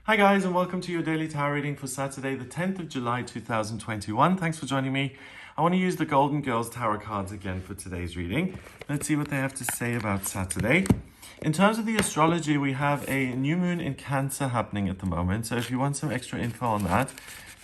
Hi guys, and welcome to your daily tarot reading for Saturday, the 10th of July 2021. Thanks for joining me. I want to use the Golden Girls tarot cards again for today's reading. Let's see what they have to say about Saturday. In terms of the astrology, we have a new moon in Cancer happening at the moment. So if you want some extra info on that,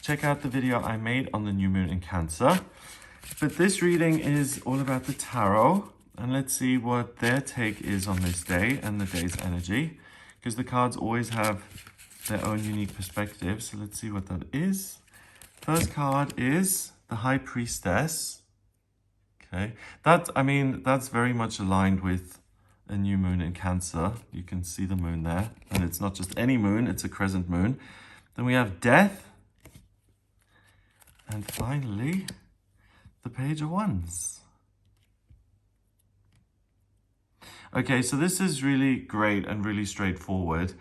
check out the video I made on the new moon in Cancer. But this reading is all about the tarot. And let's see what their take is on this day and the day's energy, because the cards always have their own unique perspective. So let's see what that is. First card is the High Priestess. Okay, that's very much aligned with a new moon in Cancer. You can see the moon there, and it's not just any moon, it's a crescent moon. Then we have Death, and finally the Page of Wands. Okay, so this is really great and really straightforward.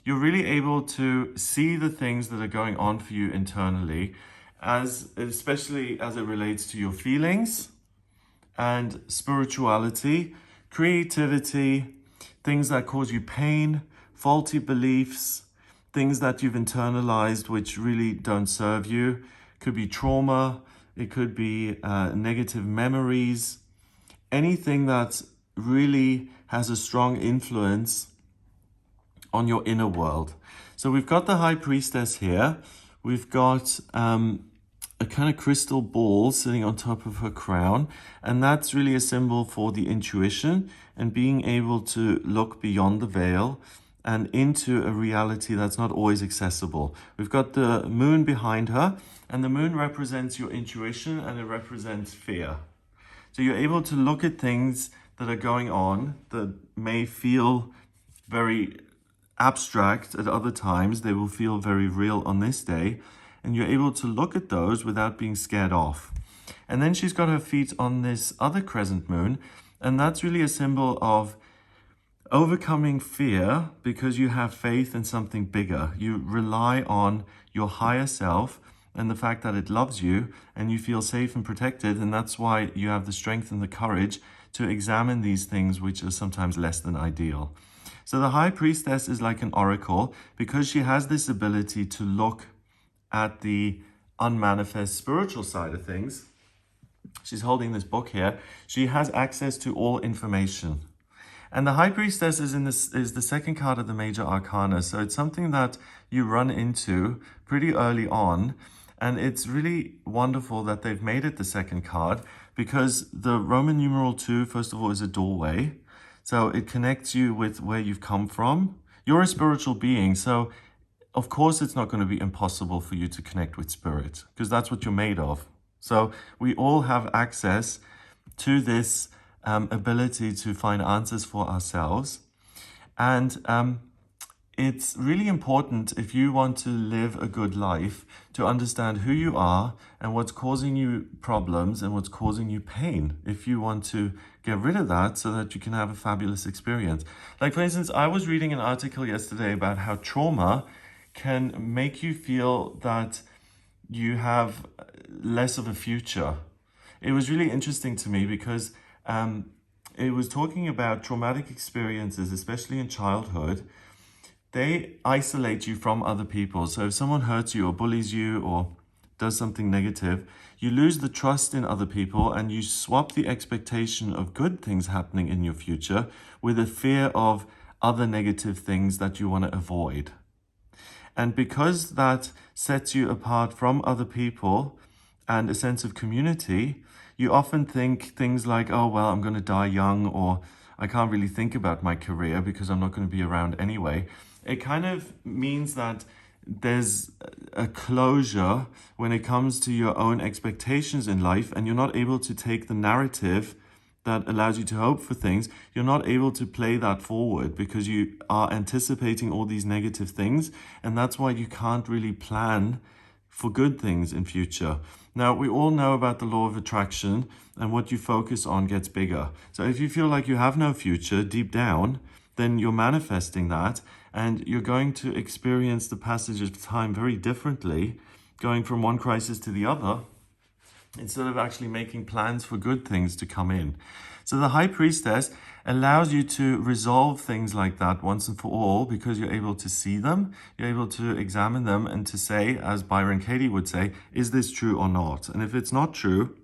You're really able to see the things that are going on for you internally, especially as it relates to your feelings and spirituality, creativity, things that cause you pain, faulty beliefs, things that you've internalized which really don't serve you. It could be trauma, it could be negative memories, anything that really has a strong influence on your inner world. So we've got the High Priestess here. We've got a kind of crystal ball sitting on top of her crown, and that's really a symbol for the intuition and being able to look beyond the veil and into a reality that's not always accessible. We've got the moon behind her, and the moon represents your intuition and it represents fear. So you're able to look at things that are going on that may feel very abstract at other times. They will feel very real on this day, and you're able to look at those without being scared off. And then she's got her feet on this other crescent moon, and that's really a symbol of overcoming fear because you have faith in something bigger. You rely on your higher self and the fact that it loves you, and you feel safe and protected, and that's why you have the strength and the courage to examine these things which are sometimes less than ideal. So the High Priestess is like an oracle because she has this ability to look at the unmanifest spiritual side of things. She's holding this book here. She has access to all information. And the High Priestess is the second card of the Major Arcana. So it's something that you run into pretty early on. And it's really wonderful that they've made it the second card, because the Roman numeral 2, first of all, is a doorway. So it connects you with where you've come from. You're a spiritual being, so of course it's not going to be impossible for you to connect with spirit, because that's what you're made of. So we all have access to this ability to find answers for ourselves. And it's really important, if you want to live a good life, to understand who you are and what's causing you problems and what's causing you pain, if you want to get rid of that so that you can have a fabulous experience. Like, for instance, I was reading an article yesterday about how trauma can make you feel that you have less of a future. It was really interesting to me because it was talking about traumatic experiences, especially in childhood. They isolate you from other people. So if someone hurts you or bullies you or does something negative, you lose the trust in other people, and you swap the expectation of good things happening in your future with a fear of other negative things that you want to avoid. And because that sets you apart from other people and a sense of community, you often think things like, oh, well, I'm going to die young, or I can't really think about my career because I'm not going to be around anyway. It kind of means that there's a closure when it comes to your own expectations in life, and you're not able to take the narrative that allows you to hope for things. You're not able to play that forward because you are anticipating all these negative things, and that's why you can't really plan for good things in future. Now, we all know about the law of attraction, and what you focus on gets bigger. So if you feel like you have no future deep down, then you're manifesting that, and you're going to experience the passage of time very differently, going from one crisis to the other, instead of actually making plans for good things to come in. So the High Priestess allows you to resolve things like that once and for all, because you're able to see them, you're able to examine them, and to say, as Byron Katie would say, is this true or not? And if it's not true,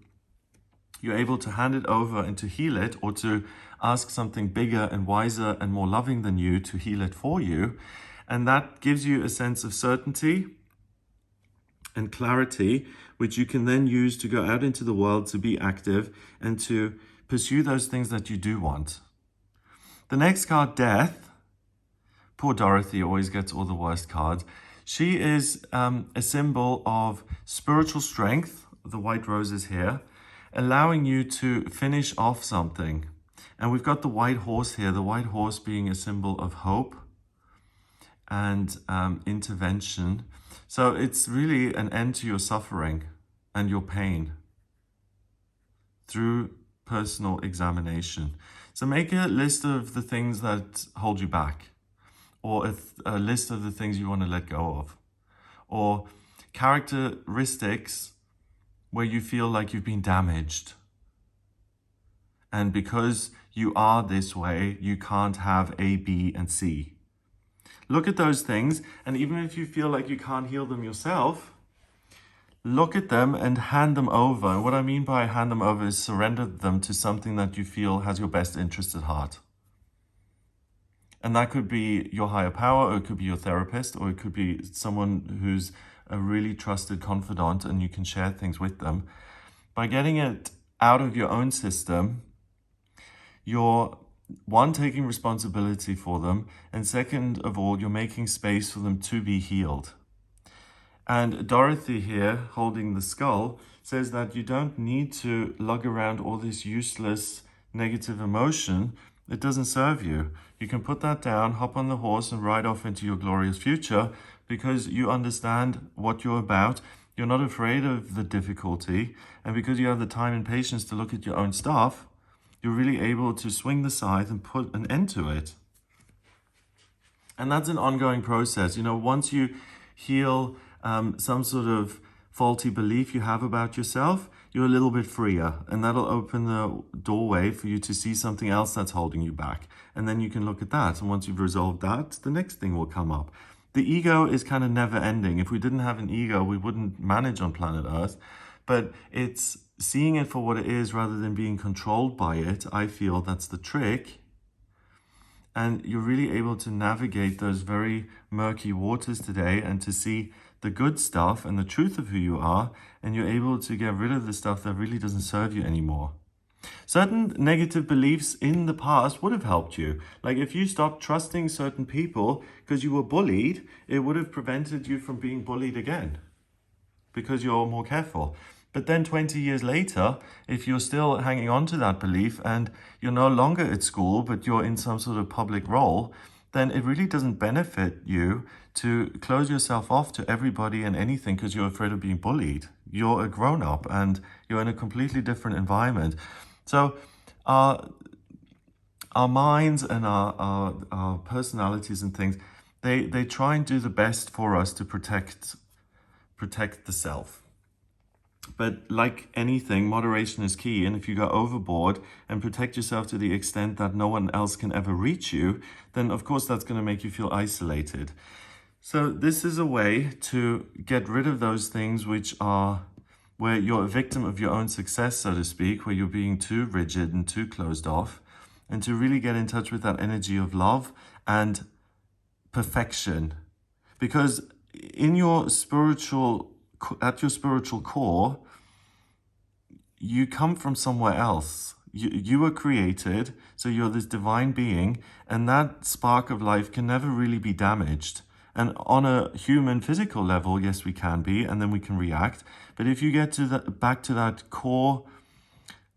you're able to hand it over and to heal it, or to ask something bigger and wiser and more loving than you to heal it for you. And that gives you a sense of certainty and clarity, which you can then use to go out into the world, to be active and to pursue those things that you do want. The next card, Death. Poor Dorothy always gets all the worst cards. She is a symbol of spiritual strength, the white roses here, allowing you to finish off something. And we've got the white horse here, the white horse being a symbol of hope and intervention. So it's really an end to your suffering and your pain through personal examination. So make a list of the things that hold you back, or a list of the things you want to let go of, or characteristics where you feel like you've been damaged. And because you are this way, you can't have A, B, and C. Look at those things, and even if you feel like you can't heal them yourself, look at them and hand them over. And what I mean by hand them over is surrender them to something that you feel has your best interest at heart. And that could be your higher power, or it could be your therapist, or it could be someone who's a really trusted confidant and you can share things with them. By getting it out of your own system, you're, one, taking responsibility for them, and second of all, you're making space for them to be healed. And Dorothy here, holding the skull, says that you don't need to lug around all this useless negative emotion. It doesn't serve you. You can put that down, hop on the horse and ride off into your glorious future, because you understand what you're about. You're not afraid of the difficulty. And because you have the time and patience to look at your own stuff, you're really able to swing the scythe and put an end to it. And that's an ongoing process. You know, once you heal some sort of faulty belief you have about yourself, you're a little bit freer, and that'll open the doorway for you to see something else that's holding you back. And then you can look at that. And once you've resolved that, the next thing will come up. The ego is kind of never ending. If we didn't have an ego, we wouldn't manage on planet Earth. But it's seeing it for what it is rather than being controlled by it. I feel that's the trick. And you're really able to navigate those very murky waters today and to see the good stuff and the truth of who you are. And you're able to get rid of the stuff that really doesn't serve you anymore. Certain negative beliefs in the past would have helped you. Like if you stopped trusting certain people because you were bullied, it would have prevented you from being bullied again because you're more careful. But then 20 years later, if you're still hanging on to that belief and you're no longer at school, but you're in some sort of public role, then it really doesn't benefit you to close yourself off to everybody and anything because you're afraid of being bullied. You're a grown-up and you're in a completely different environment. So our minds and our personalities and things, they try and do the best for us to protect the self. But like anything, moderation is key. And if you go overboard and protect yourself to the extent that no one else can ever reach you, then of course that's going to make you feel isolated. So this is a way to get rid of those things which are where you're a victim of your own success, so to speak, where you're being too rigid and too closed off, and to really get in touch with that energy of love and perfection. Because in your spiritual, at your spiritual core, you come from somewhere else. You were created, so you're this divine being, and that spark of life can never really be damaged. And on a human physical level, yes, we can be, and then we can react. But if you get to back to that core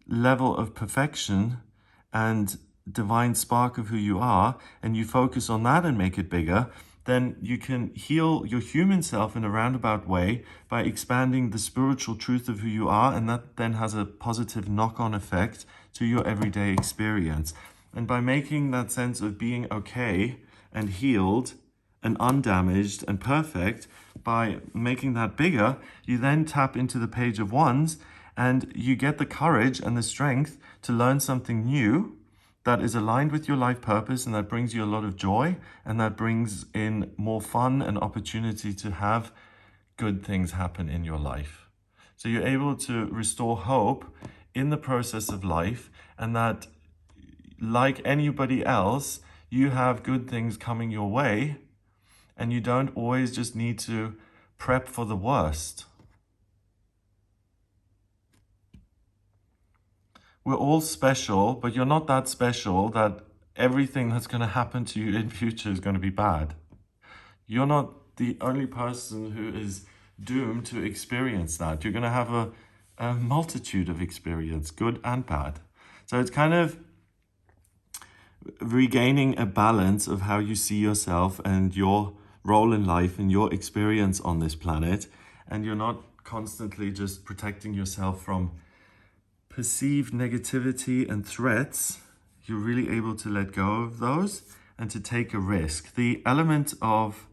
level of perfection and divine spark of who you are, and you focus on that and make it bigger, then you can heal your human self in a roundabout way by expanding the spiritual truth of who you are, and that then has a positive knock-on effect to your everyday experience. And by making that sense of being okay and healed and undamaged and perfect, by making that bigger, you then tap into the page of wands And you get the courage and the strength to learn something new that is aligned with your life purpose, and that brings you a lot of joy, and that brings in more fun and opportunity to have good things happen in your life. So you're able to restore hope in the process of life, and that, like anybody else, you have good things coming your way, and you don't always just need to prep for the worst. We're all special, but you're not that special that everything that's going to happen to you in future is going to be bad. You're not the only person who is doomed to experience that. You're going to have a multitude of experience, good and bad. So it's kind of regaining a balance of how you see yourself and your role in life and your experience on this planet. And you're not constantly just protecting yourself from perceived negativity and threats. You're really able to let go of those and to take a risk. The element of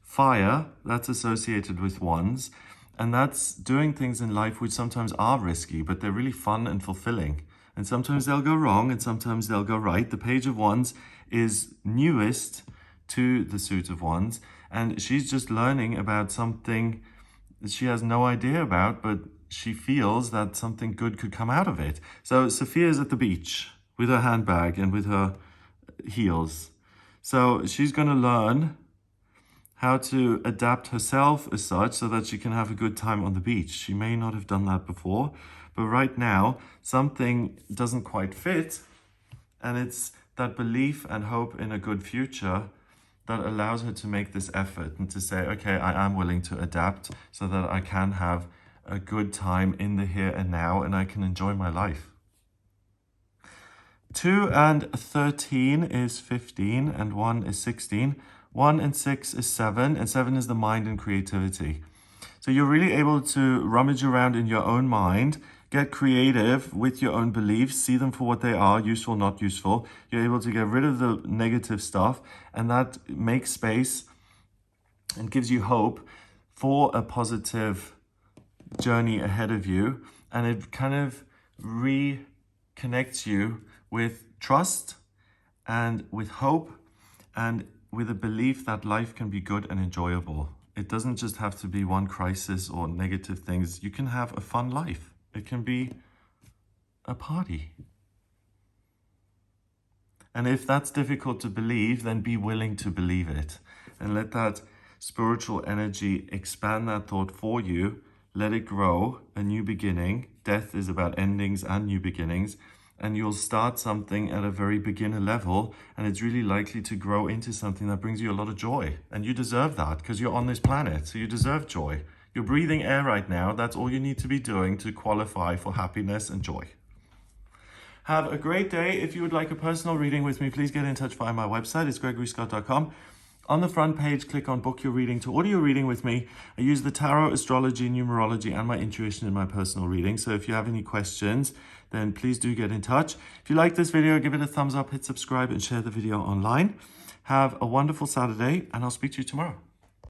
fire, that's associated with wands, and that's doing things in life which sometimes are risky, but they're really fun and fulfilling. And sometimes they'll go wrong and sometimes they'll go right. The Page of Wands is newest to the Suit of Wands, and she's just learning about something that she has no idea about, but she feels that something good could come out of it. So Sophia's at the beach with her handbag and with her heels. So she's going to learn how to adapt herself as such so that she can have a good time on the beach. She may not have done that before, but right now something doesn't quite fit, and it's that belief and hope in a good future that allows her to make this effort and to say, okay, I am willing to adapt so that I can have a good time in the here and now, and I can enjoy my life. 2 and 13 is 15, and 1 is 16. 1 and 6 is 7, and 7 is the mind and creativity. So you're really able to rummage around in your own mind, get creative with your own beliefs, see them for what they are, useful, not useful. You're able to get rid of the negative stuff, and that makes space and gives you hope for a positive journey ahead of you. And it kind of reconnects you with trust and with hope and with a belief that life can be good and enjoyable. It doesn't just have to be one crisis or negative things. You can have a fun life. It can be a party. And if that's difficult to believe, then be willing to believe it and let that spiritual energy expand that thought for you. Let it grow, a new beginning. Death is about endings and new beginnings. And you'll start something at a very beginner level, and it's really likely to grow into something that brings you a lot of joy. And you deserve that because you're on this planet, so you deserve joy. You're breathing air right now. That's all you need to be doing to qualify for happiness and joy. Have a great day. If you would like a personal reading with me, please get in touch via my website. It's gregoryscott.com. On the front page, click on Book Your Reading to order your reading with me. I use the tarot, astrology, numerology, and my intuition in my personal reading. So if you have any questions, then please do get in touch. If you like this video, give it a thumbs up, hit subscribe, and share the video online. Have a wonderful Saturday, and I'll speak to you tomorrow.